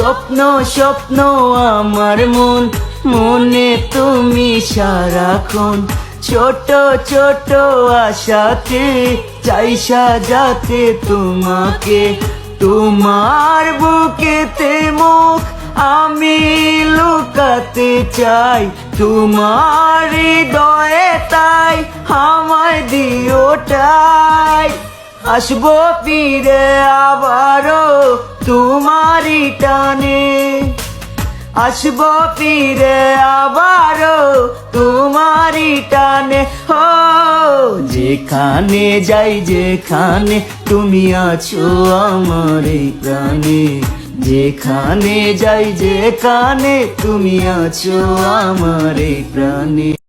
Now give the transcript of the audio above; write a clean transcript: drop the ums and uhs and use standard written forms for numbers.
স্বপ্ন স্বপ্ন আমার মন, মনে তুমি সারাক্ষণ। ছোট ছোট আশাতে চাই সাজাতে তোমাকে, তোমার বুকেতে মুখ আমি লুকাতে চাই, তোমার হৃদয়ে তাই আমায় দিওটাই। আসবো ফিরে আবারও তোমারই টানে, আসবো ফিরে আবারও তোমারই টানে। ও যেখানে যাই যেখানে তুমি আছো আমার এই প্রাণে, যেখানে যাই যেখানে তুমি আছো আমার এই প্রাণে।